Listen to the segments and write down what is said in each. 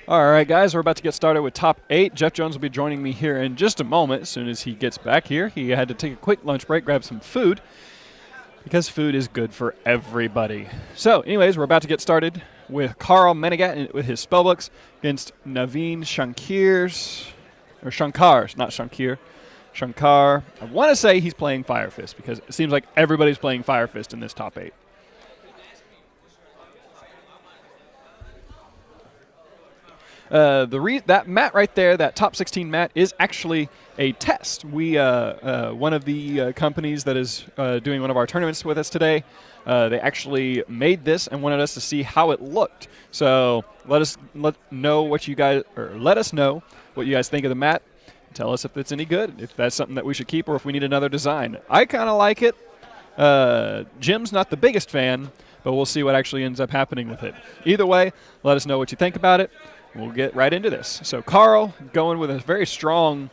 All right, guys, we're about to get started with top 8. Jeff Jones will be joining me here in just a moment. As soon as he gets back here, he had to take a quick lunch break, grab some food, because food is good for everybody. So, anyways, we're about to get started with Carl Manigat with his spellbooks against Naveen Shankars, not Shankir. Shankar. I want to say he's playing Fire Fist because it seems like everybody's playing Fire Fist in this top 8. That mat right there, that top 16 mat, is actually a test. We one of the companies that is doing one of our tournaments with us today, they actually made this and wanted us to see how it looked. So let us know what you guys think of the mat. Tell us if it's any good, if that's something that we should keep, or if we need another design. I kind of like it. Jim's not the biggest fan, but we'll see what actually ends up happening with it. Either way, let us know what you think about it. We'll get right into this. So Carl going with a very strong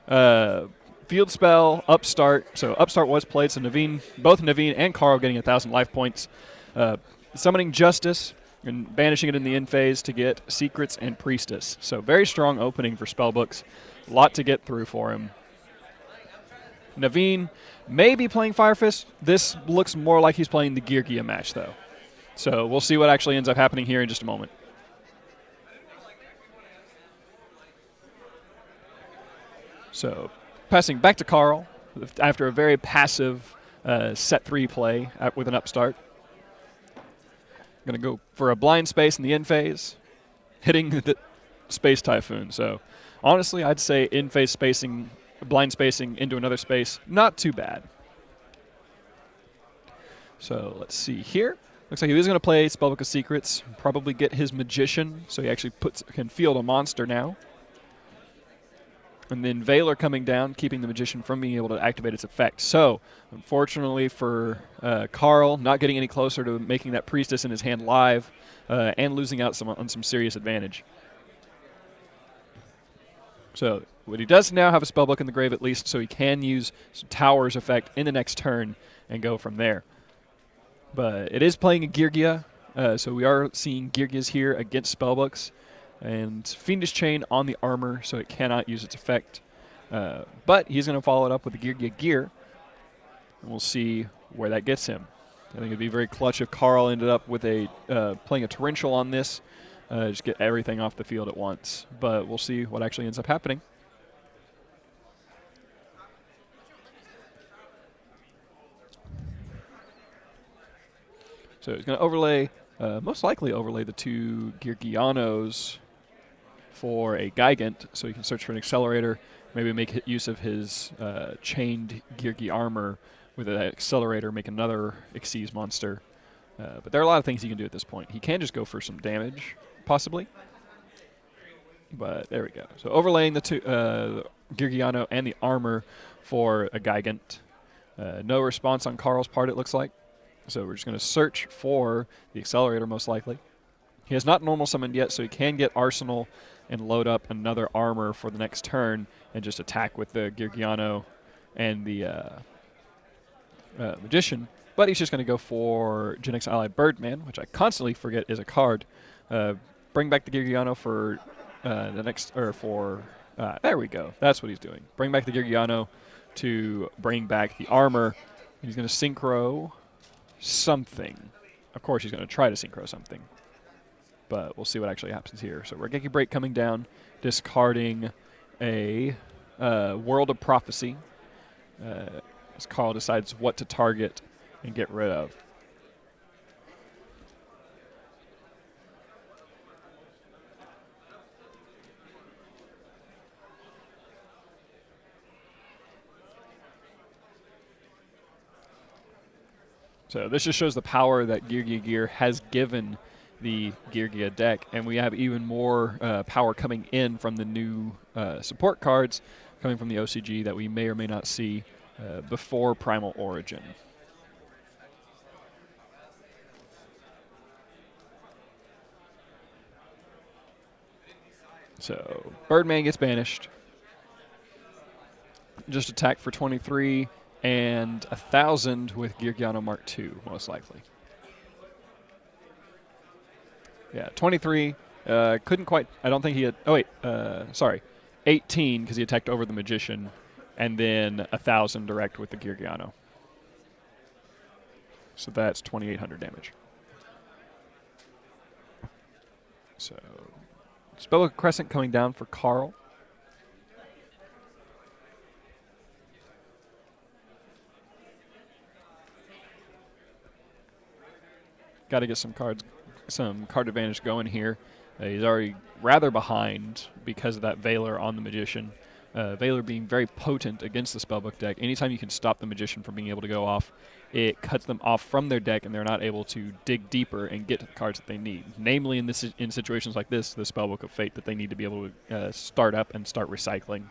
field spell, Upstart. So Upstart was played, so both Naveen and Carl getting 1,000 life points. Summoning Justice and banishing it in the end phase to get Secrets and Priestess. So very strong opening for spellbooks. A lot to get through for him. Naveen may be playing Fire Fist. This looks more like he's playing the Geargia match, though. So we'll see what actually ends up happening here in just a moment. So passing back to Carl after a very passive set 3 play with an Upstart. Going to go for a blind space in the end phase, hitting the Space Typhoon. So honestly, I'd say in phase spacing, blind spacing into another space, not too bad. So let's see here. Looks like he was going to play Spellbook of Secrets, probably get his Magician, so he actually can field a monster now. And then Valor coming down, keeping the Magician from being able to activate its effect. So, unfortunately for Carl, not getting any closer to making that Priestess in his hand live and losing out on some serious advantage. So, what he does now have a Spellbook in the grave at least, so he can use some Tower's effect in the next turn and go from there. But it is playing a Geargia, so we are seeing Geargias here against Spellbooks. And Fiendish Chain on the armor, so it cannot use its effect. But he's going to follow it up with the Geargia Gear. And we'll see where that gets him. I think it'd be very clutch if Carl ended up with playing a Torrential on this. Just get everything off the field at once. But we'll see what actually ends up happening. So he's going to overlay, most likely overlay the 2 Geargianos for a Gigant, so he can search for an Accelerator, maybe make use of his chained Geargi armor with an Accelerator, make another Xyz monster. But there are a lot of things he can do at this point. He can just go for some damage, possibly. But there we go. So overlaying the 2 Geargiano and the armor for a Gigant. No response on Carl's part, it looks like. So we're just going to search for the Accelerator, most likely. He has not normal summoned yet, so he can get Arsenal and load up another armor for the next turn and just attack with the Geargiano and the Magician. But he's just going to go for Gen X Ally Birdman, which I constantly forget is a card. Bring back the Geargiano for there we go. That's what he's doing. Bring back the Geargiano to bring back the armor. He's going to synchro something. Of course he's going to try to synchro something. But we'll see what actually happens here. So Regeki Break coming down, discarding a World of Prophecy as Carl decides what to target and get rid of. So this just shows the power that Geargia Gear has given the Geargia deck, and we have even more power coming in from the new support cards coming from the OCG that we may or may not see before Primal Origin. So Birdman gets banished. Just attack for 23 and 1,000 with Geargiano Mark II, most likely. Yeah, 23 Couldn't quite. I don't think he had. Oh wait, sorry, 18 because he attacked over the magician, and then 1,000 direct with the Girgiano. So that's 2,800 damage. So Spellbook Crescent coming down for Carl. Got to get some card advantage going here. He's already rather behind because of that Valor on the Magician. Valor being very potent against the Spellbook deck. Anytime you can stop the Magician from being able to go off, it cuts them off from their deck, and they're not able to dig deeper and get to the cards that they need. Namely, in situations like this, the Spellbook of Fate that they need to be able to start up and start recycling.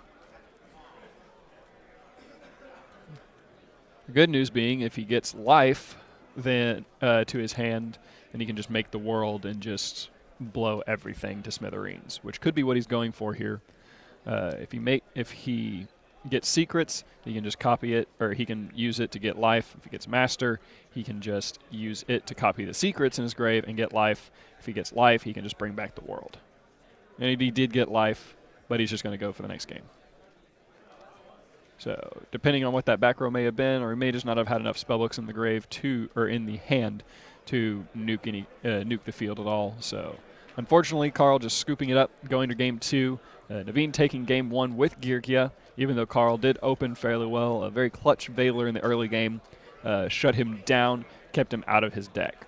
The good news being, if he gets life then to his hand, then he can just make the world and just blow everything to smithereens, which could be what he's going for here. If he gets secrets, he can just copy it, or he can use it to get life. If he gets master, he can just use it to copy the secrets in his grave and get life. If he gets life, he can just bring back the world. And he did get life, but he's just going to go for the next game. So depending on what that back row may have been, or he may just not have had enough spellbooks in the grave or in the hand to nuke the field at all. So unfortunately, Carl just scooping it up, going to game 2. Naveen taking game 1 with Girgia, even though Carl did open fairly well. A very clutch Valor in the early game shut him down, kept him out of his deck.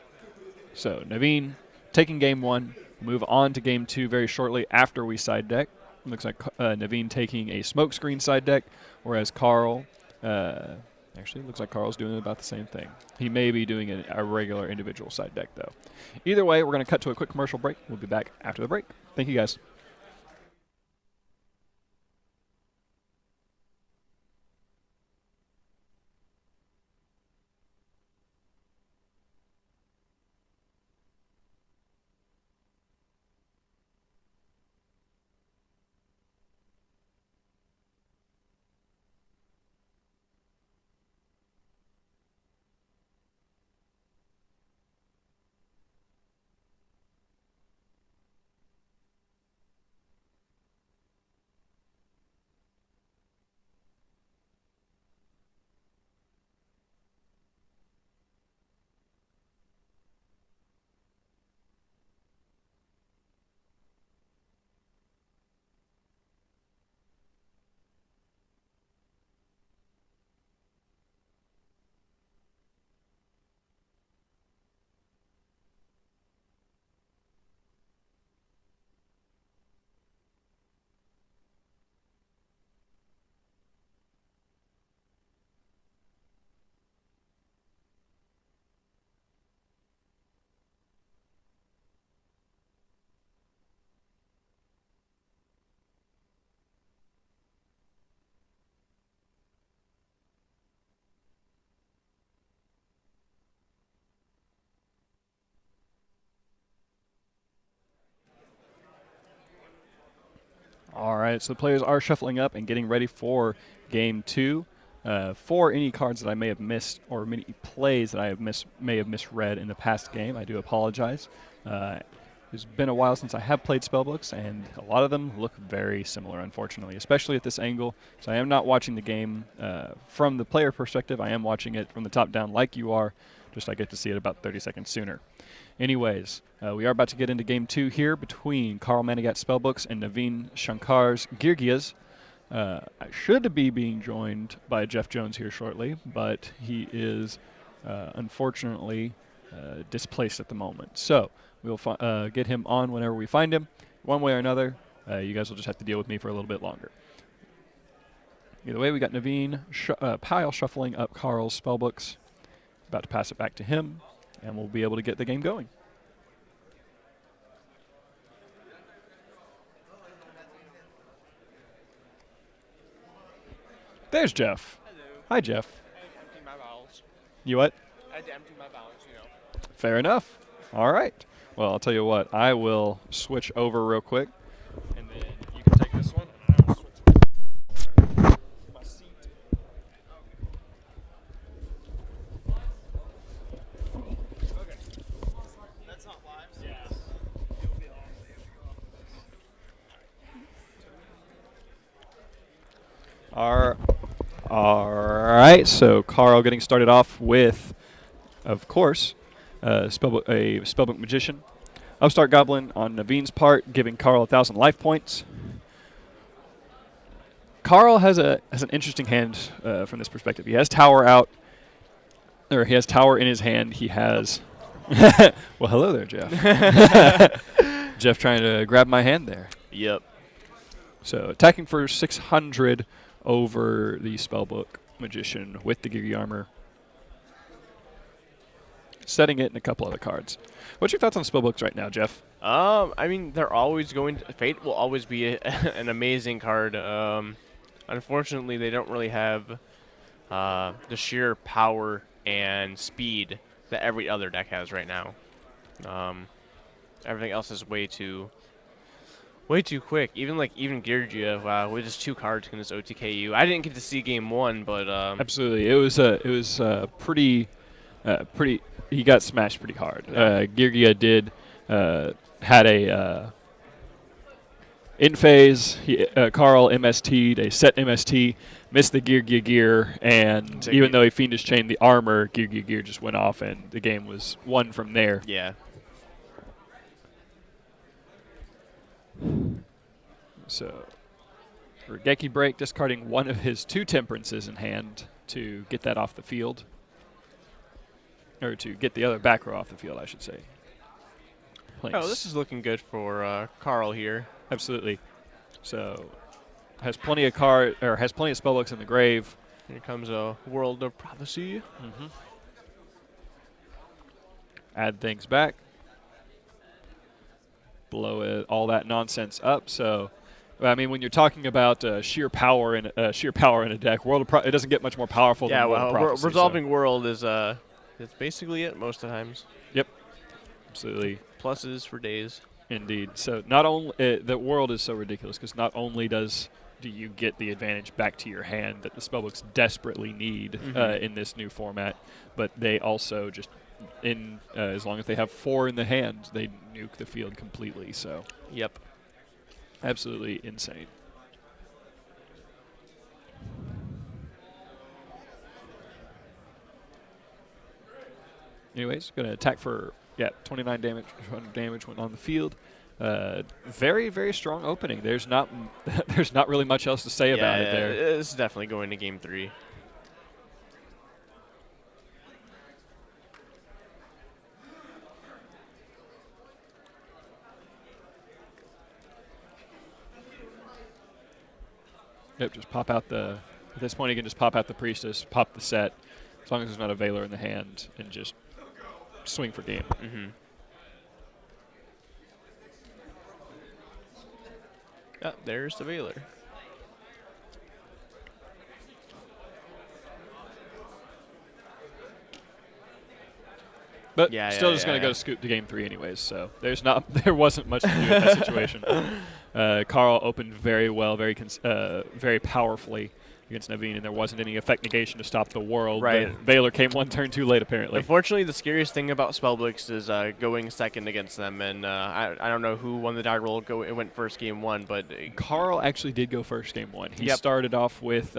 So Naveen taking game 1, move on to game 2 very shortly after we side deck. Looks like Naveen taking a smokescreen side deck, whereas Carl, actually looks like Carl's doing about the same thing. He may be doing a regular individual side deck, though. Either way, we're going to cut to a quick commercial break. We'll be back after the break. Thank you, guys. All right, so the players are shuffling up and getting ready for game 2. For any cards that I may have missed, or many plays that I may have misread in the past game, I do apologize. It's been a while since I have played spellbooks, and a lot of them look very similar, unfortunately, especially at this angle. So I am not watching the game from the player perspective. I am watching it from the top down like you are, just I get to see it about 30 seconds sooner. Anyways, we are about to get into game 2 here between Carl Manigat Spellbooks and Naveen Shankar's Girgias. I should be being joined by Jeff Jones here shortly, but he is unfortunately displaced at the moment. So we'll get him on whenever we find him. One way or another, you guys will just have to deal with me for a little bit longer. Either way, we got Naveen pile shuffling up Carl's Spellbooks. About to pass it back to him, and we'll be able to get the game going. There's Jeff. Hello. Hi, Jeff. I emptied my bowels. You what? I had to empty my bowels, you know. Fair enough. All right. Well, I'll tell you what. I will switch over real quick, and then you can take this one, and I will switch my seat. Okay. That's not live. So yeah. It'll be on. All right, so Carl getting started off with, of course, a Spellbook Magician. Upstart Goblin on Naveen's part, giving Carl 1,000 life points. Carl has an interesting hand from this perspective. He has Tower out, or he has Tower in his hand. He has, well, hello there, Jeff. Jeff trying to grab my hand there. Yep. So attacking for 600 over the Spellbook Magician with the Gigi Armor. Setting it in a couple other cards. What's your thoughts on Spellbooks right now, Jeff? I mean, they're always going to, Fate will always be an amazing card. Unfortunately, they don't really have the sheer power and speed that every other deck has right now. Everything else is way too quick. Even Geargia, with just 2 cards can just OTK you. I didn't get to see game 1, but Absolutely, it was pretty. He got smashed pretty hard. Yeah. Geargia did had a in phase. Carl MST'd a set MST, missed the Geargia gear, and even though he Fiendish chained the armor, Geargia gear just went off, and the game was won from there. Yeah. So, Regeki break, discarding one of his 2 temperances in hand to get that off the field. Or to get the other back row off the field, I should say. Oh, this is looking good for Carl here. Absolutely. So, has plenty of spellbooks in the grave. Here comes a World of Prophecy. Mm-hmm. Add things back. Blow all that nonsense up. So, I mean, when you're talking about sheer power in a deck, it doesn't get much more powerful than World of Prophecy. Resolving World is it's basically it most of the times. Yep, absolutely. Pluses for days. Indeed. So not only the world is so ridiculous because not only do you get the advantage back to your hand that the spellbooks desperately need in this new format, but they also just as long as they have 4 in the hand, they nuke the field completely. So yep, absolutely insane. Anyways, going to attack for 29 damage, 100 damage when on the field. Very, very strong opening. There's not really much else to say about it there. It's definitely going to game 3. Yep, just pop out at this point you can just pop out the Priestess, pop the set, as long as there's not a Veiler in the hand, and just swing for game. Mm-hmm. Oh, there's the Veiler. But still just going to go scoop to game 3 anyways, so there wasn't much to do in that situation. Carl opened very well, very powerfully against Naveen, and there wasn't any effect negation to stop the world. Right. Veiler came 1 turn too late, apparently. Unfortunately, the scariest thing about Spellbooks is going second against them, and I don't know who won the die roll. It went first game 1, but Carl actually did go first game 1. He started off with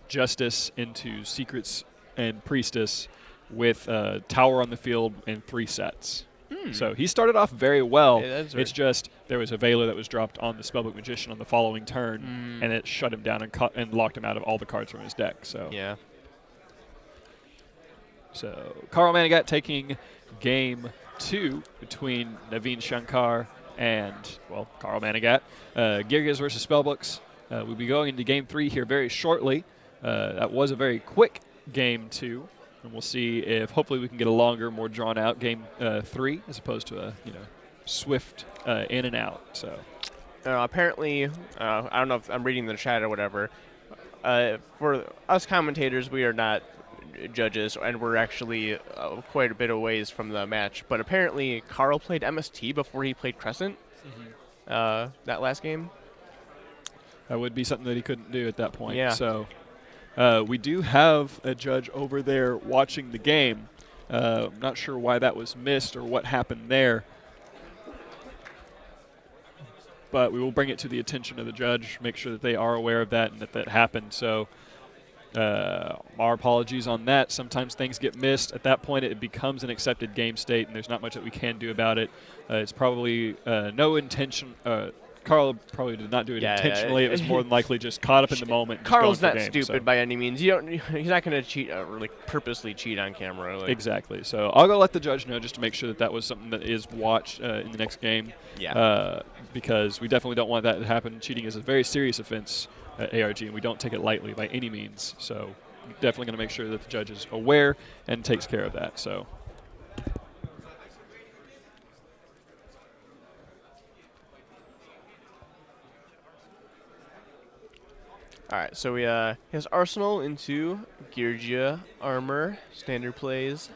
Justice into Secrets and Priestess with Tower on the field and 3 sets. So he started off very well. Yeah, it's just there was a Veiler that was dropped on the Spellbook Magician on the following turn, and it shut him down and locked him out of all the cards from his deck. So yeah. So Carl Manigat taking game 2 between Naveen Shankar and, Carl Manigat. Geargias versus Spellbooks. We'll be going into game 3 here very shortly. That was a very quick game 2. And we'll see if hopefully we can get a longer, more drawn out game 3 as opposed to a swift in and out. So apparently, I don't know if I'm reading the chat or whatever. For us commentators, we are not judges, and we're actually quite a bit of ways from the match. But apparently, Carl played MST before he played Crescent. That last game. That would be something that he couldn't do at that point. Yeah. So. We do have a judge over there watching the game. I'm not sure why that was missed or what happened there. but we will bring it to the attention of the judge, make sure that they are aware of that and that that happened. So our apologies on that. Sometimes things get missed. At that point, it becomes an accepted game state, and there's not much that we can do about it. It's probably no intention. Carl probably did not do it intentionally. It was more than likely just caught up in the moment. Carl's not game, stupid by any means. He's not going to cheat or purposely cheat on camera. Exactly. So I'll go let the judge know just to make sure that that was something that is watched in the next game. Yeah. Because we definitely don't want that to happen. Cheating is a very serious offense at ARG, and we don't take it lightly by any means. So definitely going to make sure that the judge is aware and takes care of that. So. All right, so we has Arsenal into Georgia armor standard plays.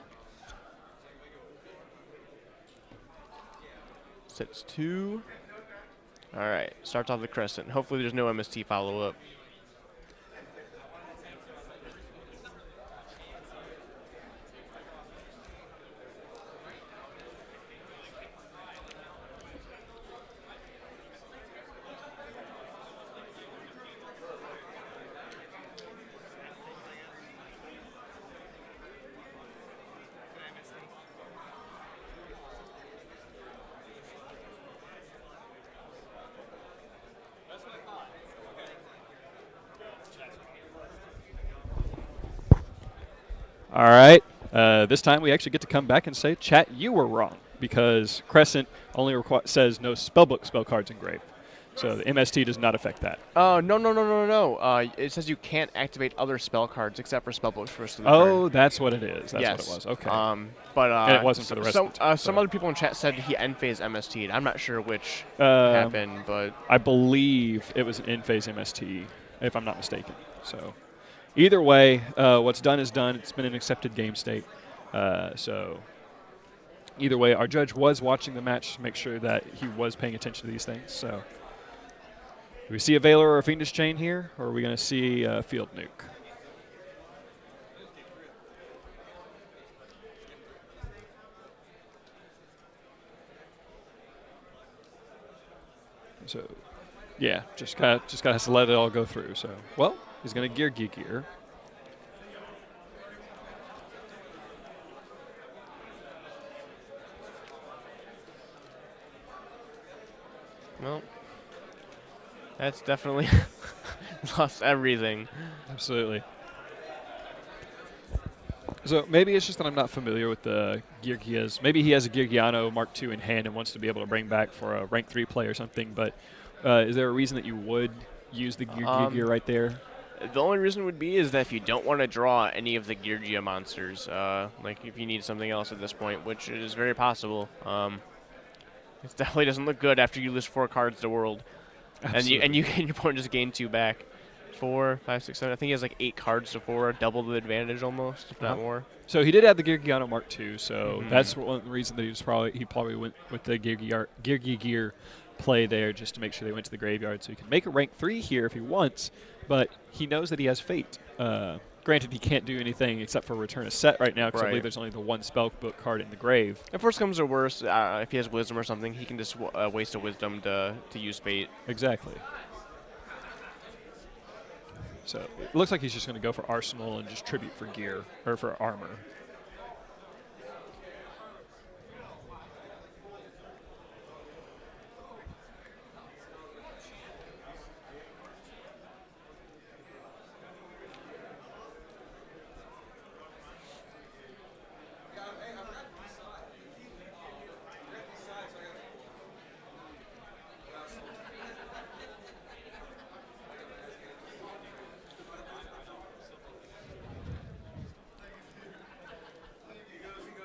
Sets 2. All right, starts off the crescent. Hopefully there's no MST follow up. All right. This time we actually get to come back and say, chat, you were wrong, because Crescent only says no spellbook spell cards engraved. So the MST does not affect that. No. It says you can't activate other spell cards except for spellbooks first of the turn. That's what it is. That's yes. what it was. Okay. And it wasn't for the rest of the time. Some other people in chat said he end-phase MST'd. I'm not sure which happened, but I believe it was an in-phase MST, if I'm not mistaken. So either way, what's done is done. It's been an accepted game state. So either way, our judge was watching the match to make sure that he was paying attention to these things. So do we see a Valor or a Fiendish Chain here, or are we going to see a Field Nuke? So, yeah, just kind of has to let it all go through. So, well, he's going to gear. Well, that's definitely lost everything. Absolutely. So maybe it's just that I'm not familiar with the Geargias. Maybe he has a Geargiano Mark II in hand and wants to be able to bring back for a rank 3 play or something. But is there a reason that you would use the Gear right there? The only reason would be is that if you don't want to draw any of the Geargia monsters, like if you need something else at this point, which is very possible. It definitely doesn't look good after you lose 4 cards to World. Absolutely. And your opponent just gain 2 back. 4, 5, 6, 7. I think he has like 8 cards to 4, double the advantage almost, if not more. So he did have the Geargiano Mark II, so that's one reason that he probably went with the Gear play there, just to make sure they went to the graveyard, so he can make a rank 3 here if he wants, but he knows that he has Fate. Granted, he can't do anything except for return a set right now, because I believe there's only the 1 spellbook card in the grave. If worse comes to worse, if he has Wisdom or something, he can just waste a Wisdom to use Fate. Exactly. So it looks like he's just going to go for Arsenal and just tribute for gear, or for armor.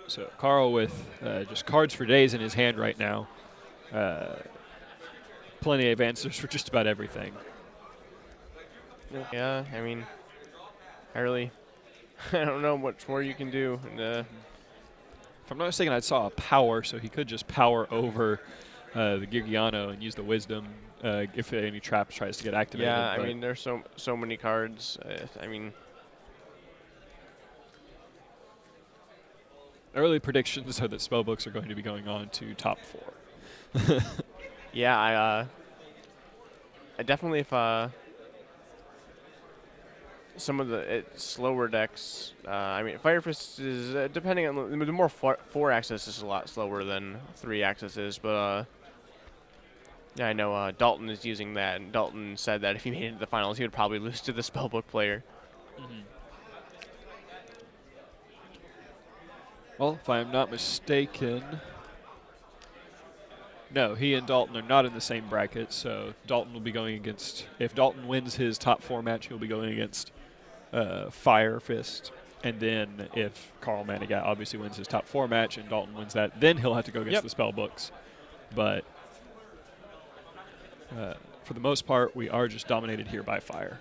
So Carl with just cards for days in his hand right now. Plenty of answers for just about everything. Yeah, I mean, I don't know much more you can do. If I'm not mistaken, I saw a power, so he could just power over the Geargiano and use the Wisdom if any trap tries to get activated. Yeah, I mean, there's so many cards. I mean, early predictions are that spellbooks are going to be going on to top 4. yeah, Definitely if some of the slower decks. I mean, Fire Fist is depending on the more four-axis is a lot slower than three-axis is, but yeah, I know Dalton is using that, and Dalton said that if he made it to the finals, he would probably lose to the Spellbook player. Well, if I'm not mistaken, no, he and Dalton are not in the same bracket, so Dalton will be going against, if Dalton wins his top 4 match, he'll be going against Fire Fist. And then if Carl Manigat obviously wins his top 4 match and Dalton wins that, then he'll have to go against the Spellbooks. But for the most part, we are just dominated here by Fire.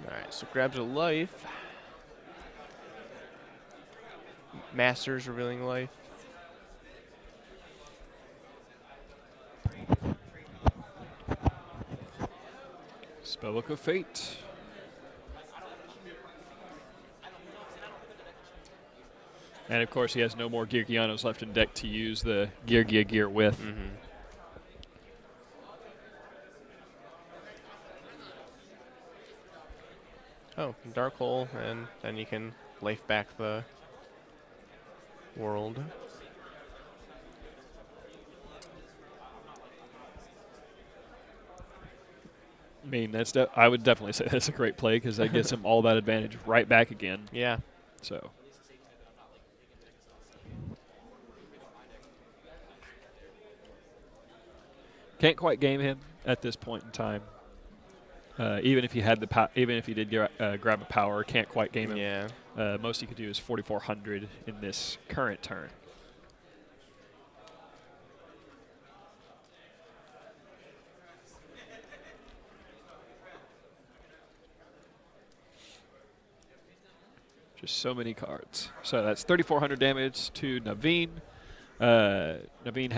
Alright, so grabs a life. Masters revealing life. Spellbook of Fate. And of course, he has no more Geargianos left in deck to use the Geargia gear with. Oh, Dark Hole, and then you can life back the world. I mean, I would definitely say that's a great play because that gets him all that advantage right back again. Yeah. So. Can't quite game him at this point in time. Even if he had even if he did grab a power, can't quite game him. Yeah. Most he could do is 4,400 in this current turn. Just so many cards. So that's 3,400 damage to Naveen. Naveen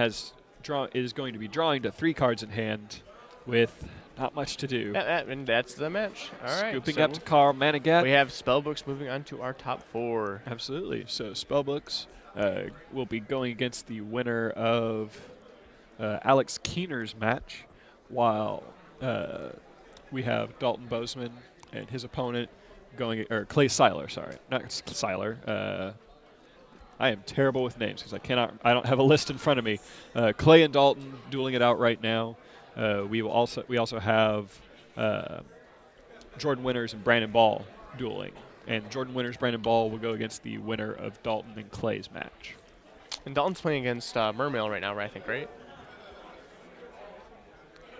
is going to be drawing to 3 cards in hand with not much to do. And that's the match. All right. Scooping up to Carl Manigat. We have Spellbooks moving on to our top 4. Absolutely. So Spellbooks will be going against the winner of Alex Keener's match, while we have Dalton Bozeman and his opponent or Clay Seiler, sorry. Not Seiler. I am terrible with names because I don't have a list in front of me. Clay and Dalton dueling it out right now. We also have Jordan Winters and Brandon Ball dueling. And Jordan Winters, Brandon Ball will go against the winner of Dalton and Clay's match. And Dalton's playing against Mermail right now, I think, right?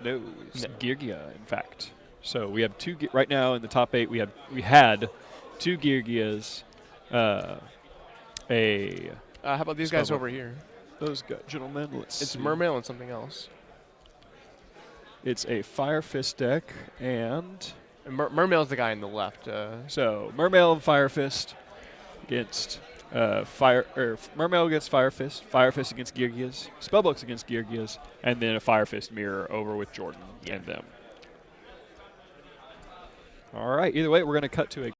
No, it's Geargia, in fact. So we have right now in the top 8. We had 2 Geargias. How about these guys over here? Those gentlemen. It's Mermail and something else. It's a Fire Fist deck, and Mermail's the guy on the left. So Mermail and Fire Fist against Mermail against Fire Fist against Geargias, Spellbooks against Geargias, and then a Fire Fist mirror over with Jordan and them. All right. Either way, we're going to cut to a